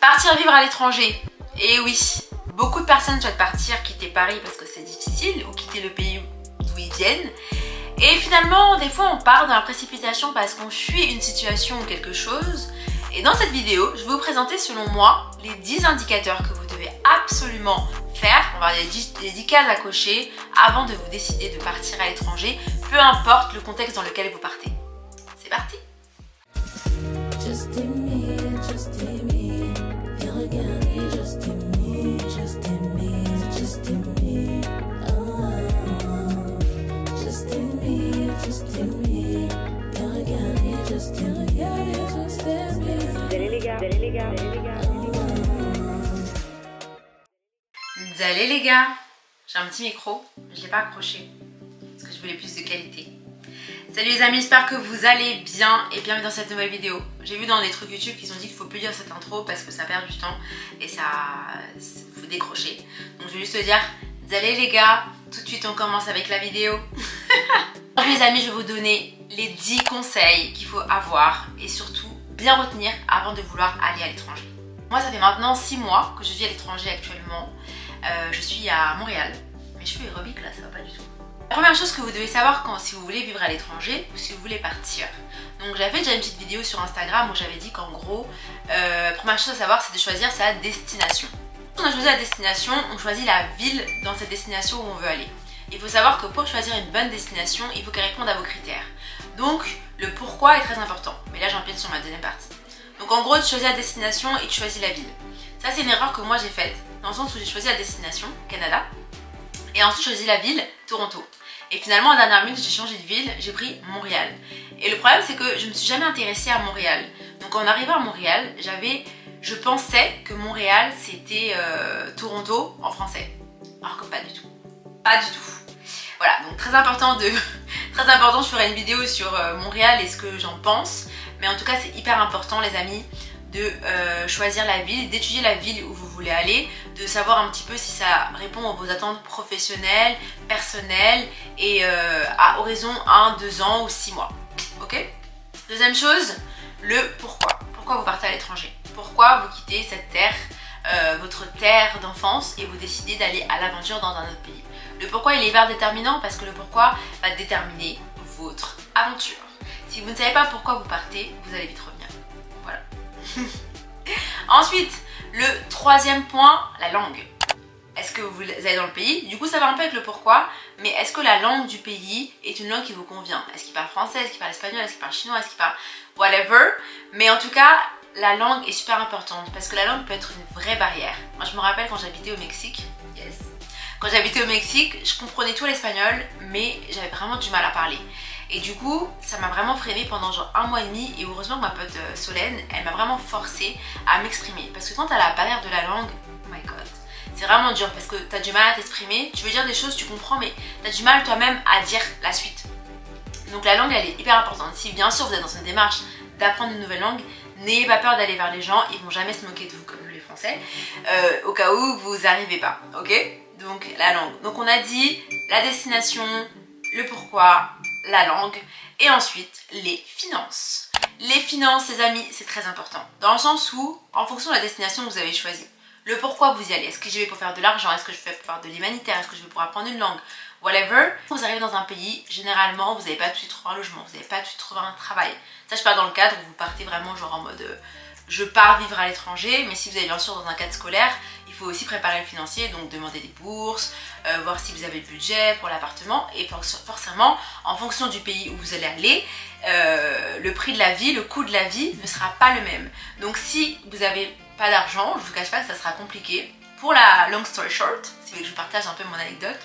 Partir vivre à l'étranger. Et oui, beaucoup de personnes souhaitent partir, quitter Paris parce que c'est difficile, ou quitter le pays d'où ils viennent. Et finalement, des fois, on part dans la précipitation parce qu'on fuit une situation ou quelque chose. Et dans cette vidéo, je vais vous présenter selon moi les 10 indicateurs que vous devez absolument faire. On va avoir les 10 cases à cocher avant de vous décider de partir à l'étranger, peu importe le contexte dans lequel vous partez. C'est parti! Allez les gars, j'ai un petit micro, je ne l'ai pas accroché parce que je voulais plus de qualité. Salut les amis, j'espère que vous allez bien et bienvenue dans cette nouvelle vidéo. J'ai vu dans des trucs YouTube qu'ils ont dit qu'il faut plus dire cette intro parce que ça perd du temps et ça faut décrocher. Donc je vais juste te dire, allez les gars, tout de suite on commence avec la vidéo. Aujourd'hui les amis, je vais vous donner les 10 conseils qu'il faut avoir et surtout bien retenir avant de vouloir aller à l'étranger. Moi ça fait maintenant 6 mois que je vis à l'étranger actuellement. Je suis à Montréal. Mes cheveux aérobiques là, ça va pas du tout. La première chose que vous devez savoir si vous voulez vivre à l'étranger ou si vous voulez partir. Donc j'avais déjà une petite vidéo sur Instagram où j'avais dit qu'en gros, première chose à savoir c'est de choisir sa destination. Quand on a choisi la destination, on choisit la ville dans cette destination où on veut aller. Il faut savoir que pour choisir une bonne destination, il faut qu'elle réponde à vos critères. Donc le pourquoi est très important. Mais là j'empiète sur ma deuxième partie. Donc en gros, tu choisis la destination et tu choisis la ville. Ça c'est une erreur que moi j'ai faite, dans le sens où j'ai choisi la destination, Canada, et ensuite j'ai choisi la ville, Toronto. Et finalement, à la dernière minute, j'ai changé de ville, j'ai pris Montréal. Et le problème c'est que je ne me suis jamais intéressée à Montréal. Donc en arrivant à Montréal, je pensais que Montréal c'était Toronto en français. Alors que pas du tout. Pas du tout. Voilà, donc très important, je ferai une vidéo sur Montréal et ce que j'en pense. Mais en tout cas, c'est hyper important les amis de choisir la ville, d'étudier la ville où vous voulez aller, de savoir un petit peu si ça répond à vos attentes professionnelles, personnelles et à horizon 1, 2 ans ou 6 mois. Ok? Deuxième chose, le pourquoi. Pourquoi vous partez à l'étranger? Pourquoi vous quittez cette terre, votre terre d'enfance et vous décidez d'aller à l'aventure dans un autre pays? Le pourquoi il est hyper déterminant parce que le pourquoi va déterminer votre aventure. Si vous ne savez pas pourquoi vous partez, vous allez vite revenir. Voilà. Ensuite, le troisième point, la langue. Est-ce que vous allez dans le pays? Du coup, ça va un peu avec le pourquoi, mais est-ce que la langue du pays est une langue qui vous convient? Est-ce qu'il parle français? Est-ce qu'il parle espagnol? Est-ce qu'il parle chinois? Est-ce qu'il parle whatever? Mais en tout cas, la langue est super importante parce que la langue peut être une vraie barrière. Moi, je me rappelle quand j'habitais au Mexique. Yes. Quand j'habitais au Mexique, je comprenais tout l'espagnol, mais j'avais vraiment du mal à parler. Et du coup, ça m'a vraiment freinée pendant genre 1 mois et demi. Et heureusement que ma pote Solène, elle m'a vraiment forcée à m'exprimer. Parce que quand t'as la barrière de la langue, oh my god, c'est vraiment dur parce que t'as du mal à t'exprimer. Tu veux dire des choses, tu comprends, mais t'as du mal toi-même à dire la suite. Donc la langue, elle est hyper importante. Si bien sûr vous êtes dans une démarche d'apprendre une nouvelle langue, n'ayez pas peur d'aller vers les gens. Ils vont jamais se moquer de vous comme les Français. Au cas où vous arrivez pas, ok? Donc la langue. Donc on a dit la destination, le pourquoi, la langue et ensuite les finances. Les finances les amis c'est très important dans le sens où en fonction de la destination que vous avez choisie, le pourquoi vous y allez, est-ce que j'y vais pour faire de l'argent, est-ce que je vais pour faire de l'humanitaire, est-ce que je vais pour apprendre une langue, whatever. Quand vous arrivez dans un pays, généralement vous n'avez pas tout de suite trouvé un logement, vous n'avez pas tout de suite trouvé un travail. Ça je parle dans le cadre où vous partez vraiment genre en mode je pars vivre à l'étranger, mais si vous allez bien sûr dans un cadre scolaire, il faut aussi préparer le financier, donc demander des bourses, voir si vous avez le budget pour l'appartement et forcément, en fonction du pays où vous allez aller, le prix de la vie, le coût de la vie ne sera pas le même. Donc si vous n'avez pas d'argent, je ne vous cache pas que ça sera compliqué. Pour la long story short, si vous voulez que je partage un peu mon anecdote,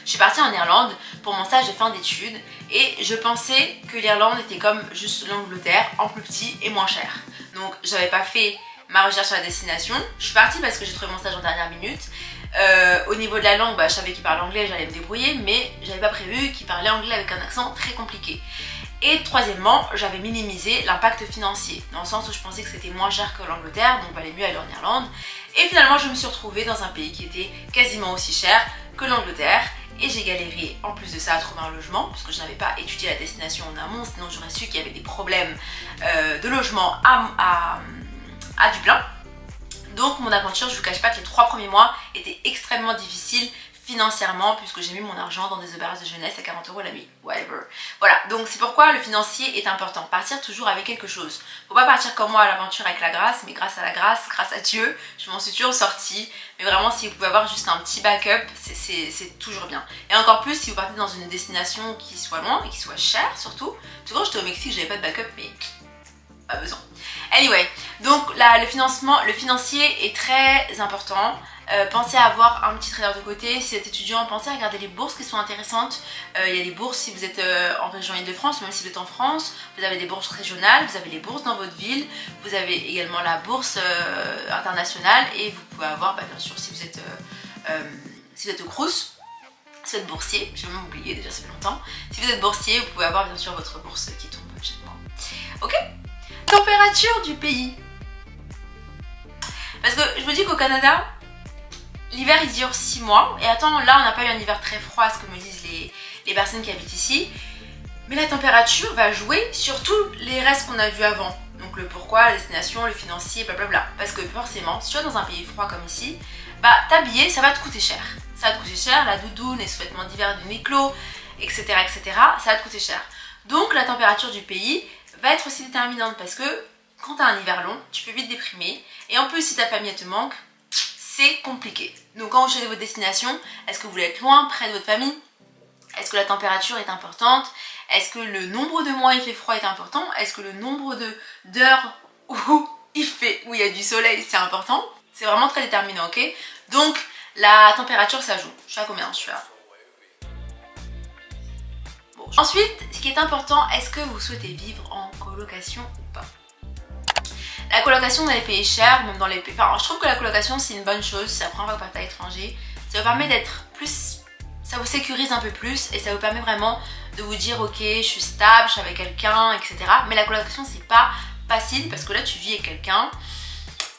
je suis partie en Irlande pour mon stage de fin d'études et je pensais que l'Irlande était comme juste l'Angleterre, en plus petit et moins cher. Donc j'avais pas fait ma recherche sur la destination. Je suis partie parce que j'ai trouvé mon stage en dernière minute. Au niveau de la langue, je savais qu'il parlait anglais, j'allais me débrouiller, mais j'avais pas prévu qu'il parlait anglais avec un accent très compliqué. Et troisièmement, j'avais minimisé l'impact financier, dans le sens où je pensais que c'était moins cher que l'Angleterre, donc il valait mieux aller en Irlande. Et finalement, je me suis retrouvée dans un pays qui était quasiment aussi cher que l'Angleterre. Et j'ai galéré en plus de ça à trouver un logement parce que je n'avais pas étudié la destination en amont, sinon j'aurais su qu'il y avait des problèmes de logement à Dublin. Donc mon aventure, je vous cache pas que les 3 premiers mois étaient extrêmement difficiles financièrement, puisque j'ai mis mon argent dans des auberges de jeunesse à 40 € la nuit, whatever. Voilà, donc c'est pourquoi le financier est important. Partir toujours avec quelque chose. Faut pas partir comme moi à l'aventure avec la grâce, mais grâce à la grâce, grâce à Dieu, je m'en suis toujours sortie. Mais vraiment, si vous pouvez avoir juste un petit backup, c'est toujours bien. Et encore plus si vous partez dans une destination qui soit loin et qui soit chère surtout. Parce que quand j'étais au Mexique, j'avais pas de backup, mais pas besoin. Anyway, donc là, le financier est très important. Pensez à avoir un petit trésor de côté. Si vous êtes étudiant, pensez à regarder les bourses qui sont intéressantes. Il y a des bourses si vous êtes en région Île-de-France, même si vous êtes en France. Vous avez des bourses régionales, vous avez les bourses dans votre ville. Vous avez également la bourse internationale. Et vous pouvez avoir, bien sûr, si vous êtes au Crous, si vous êtes boursier, j'ai même oublié déjà, ça fait longtemps. Si vous êtes boursier, vous pouvez avoir bien sûr votre bourse qui tombe chaque mois. Ok? Température du pays. Parce que je me dis qu'au Canada, l'hiver il dure 6 mois. Et attends, là on n'a pas eu un hiver très froid, ce que me disent les personnes qui habitent ici. Mais la température va jouer sur tous les restes qu'on a vus avant. Donc le pourquoi, la destination, le financier, blablabla. Parce que forcément, si tu vas dans un pays froid comme ici, bah t'habiller ça va te coûter cher. Ça va te coûter cher, la doudoune, les sous-vêtements d'hiver du Uniqlo, etc., etc. Ça va te coûter cher. Donc la température du pays va être aussi déterminante parce que quand tu as un hiver long, tu peux vite déprimer. Et en plus, si ta famille te manque, c'est compliqué. Donc quand vous choisissez votre destination, est-ce que vous voulez être loin, près de votre famille? Est-ce que la température est importante? Est-ce que le nombre de mois il fait froid est important? Est-ce que le nombre d'heures où il y a du soleil c'est important? C'est vraiment très déterminant, ok? Donc la température ça joue. Je suis à combien? Je suis à... Bon. Ensuite, ce qui est important, est-ce que vous souhaitez vivre en colocation ou pas? La colocation dans les pays chers, même dans les pays... Enfin, je trouve que la colocation c'est une bonne chose, ça prend pas partir à l'étranger. Ça vous permet d'être plus... Ça vous sécurise un peu plus et ça vous permet vraiment de vous dire ok, je suis stable, je suis avec quelqu'un, etc. Mais la colocation c'est pas facile parce que là tu vis avec quelqu'un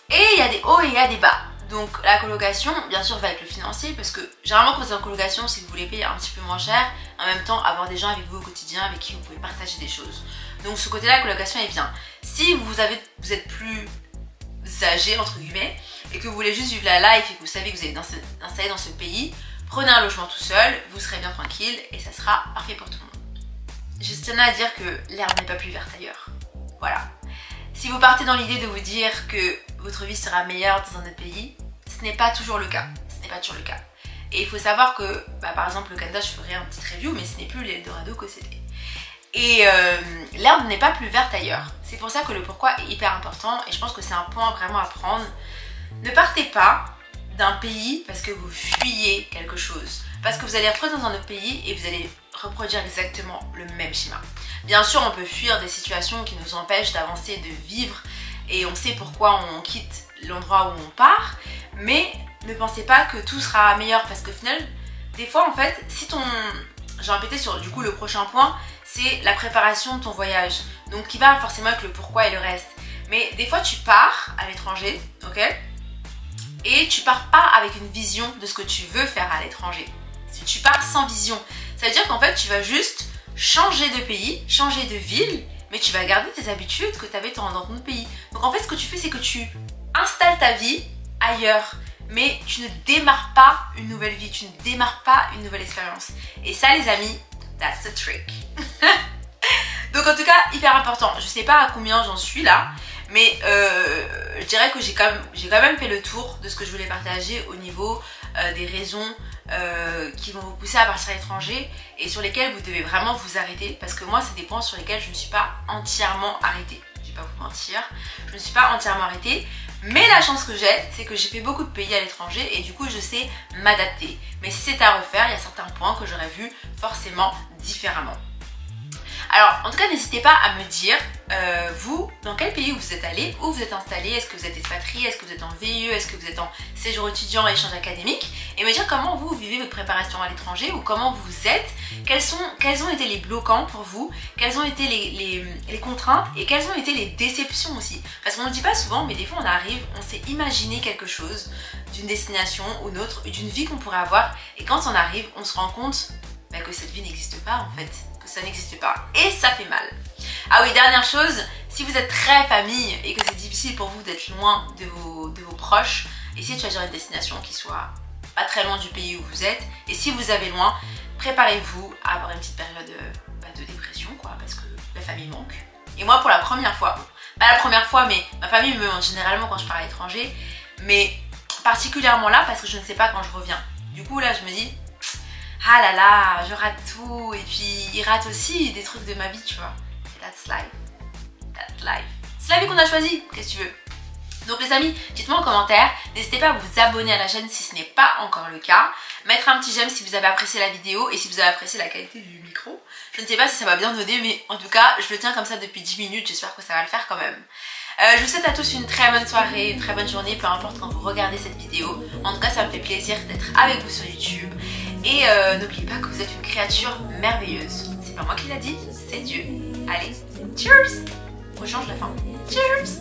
et il y a des hauts et il y a des bas. Donc la colocation, bien sûr, va être le financier parce que généralement quand vous êtes en colocation, c'est que vous voulez payer un petit peu moins cher, en même temps avoir des gens avec vous au quotidien avec qui vous pouvez partager des choses. Donc ce côté-là, la colocation est bien. Si vous êtes plus âgé, entre guillemets, et que vous voulez juste vivre la life et que vous savez que vous allez installer dans ce pays, prenez un logement tout seul, vous serez bien tranquille et ça sera parfait pour tout le monde. Je tiens à dire que l'herbe n'est pas plus verte ailleurs. Voilà. Si vous partez dans l'idée de vous dire que votre vie sera meilleure dans un autre pays, ce n'est pas toujours le cas. Ce n'est pas toujours le cas. Et il faut savoir que, par exemple, le Canada, je ferai un petit review, mais ce n'est plus l'Eldorado que c'était. Et l'herbe n'est pas plus verte ailleurs. C'est pour ça que le pourquoi est hyper important et je pense que c'est un point vraiment à prendre. Ne partez pas d'un pays parce que vous fuyez quelque chose. Parce que vous allez retrouver dans un autre pays et vous allez reproduire exactement le même schéma. Bien sûr, on peut fuir des situations qui nous empêchent d'avancer, de vivre et on sait pourquoi on quitte l'endroit où on part, mais ne pensez pas que tout sera meilleur parce qu'au final, des fois en fait, si ton... J'ai répété sur du coup le prochain point, c'est la préparation de ton voyage. Donc qui va forcément avec le pourquoi et le reste. Mais des fois tu pars à l'étranger, ok? Et tu pars pas avec une vision de ce que tu veux faire à l'étranger. Si tu pars sans vision, ça veut dire qu'en fait tu vas juste changer de pays, changer de ville, mais tu vas garder tes habitudes que tu avais dans ton pays. Donc en fait ce que tu fais c'est que tu installes ta vie ailleurs, mais tu ne démarres pas une nouvelle vie, tu ne démarres pas une nouvelle expérience. Et ça les amis, that's the trick. Donc en tout cas hyper important. Je sais pas à combien j'en suis là, mais je dirais que j'ai quand même fait le tour de ce que je voulais partager au niveau des raisons qui vont vous pousser à partir à l'étranger et sur lesquelles vous devez vraiment vous arrêter, parce que moi c'est des points sur lesquels je ne suis pas entièrement arrêtée. Je vais pas vous mentir, je ne suis pas entièrement arrêtée, mais la chance que j'ai, c'est que j'ai fait beaucoup de pays à l'étranger et du coup je sais m'adapter. Mais si c'est à refaire, il y a certains points que j'aurais vu forcément différemment. Alors en tout cas n'hésitez pas à me dire vous dans quel pays vous êtes allé, où vous êtes installé, est-ce que vous êtes expatrié, est-ce que vous êtes en VIE, est-ce que vous êtes en séjour étudiant, échange académique, et me dire comment vous vivez votre préparation à l'étranger ou comment vous êtes, quels ont été les bloquants pour vous, quelles ont été les contraintes et quelles ont été les déceptions aussi. Parce qu'on ne le dit pas souvent mais des fois on arrive, on s'est imaginé quelque chose d'une destination ou une autre, d'une vie qu'on pourrait avoir et quand on arrive on se rend compte que cette vie n'existe pas en fait. Ça n'existe pas et ça fait mal. Ah oui, dernière chose, si vous êtes très famille et que c'est difficile pour vous d'être loin de vos proches, essayez de choisir une destination qui soit pas très loin du pays où vous êtes. Et si vous avez loin, préparez-vous à avoir une petite période de dépression, quoi, parce que la famille manque. Et moi, pour la première fois, pas la première fois, mais ma famille me manque généralement quand je pars à l'étranger, mais particulièrement là parce que je ne sais pas quand je reviens. Du coup, là, je me dis, ah là là, je rate tout, et puis ils ratent aussi des trucs de ma vie, tu vois. Et that's life. That's life. C'est la vie qu'on a choisie, qu'est-ce que tu veux. Donc les amis, dites-moi en commentaire, n'hésitez pas à vous abonner à la chaîne si ce n'est pas encore le cas, mettre un petit j'aime si vous avez apprécié la vidéo et si vous avez apprécié la qualité du micro. Je ne sais pas si ça va bien donner, mais en tout cas, je le tiens comme ça depuis 10 minutes, j'espère que ça va le faire quand même. Je vous souhaite à tous une très bonne soirée, une très bonne journée, peu importe quand vous regardez cette vidéo. En tout cas, ça me fait plaisir d'être avec vous sur YouTube. Et n'oubliez pas que vous êtes une créature merveilleuse. C'est pas moi qui l'a dit, c'est Dieu. Allez, cheers! On change la fin. Cheers!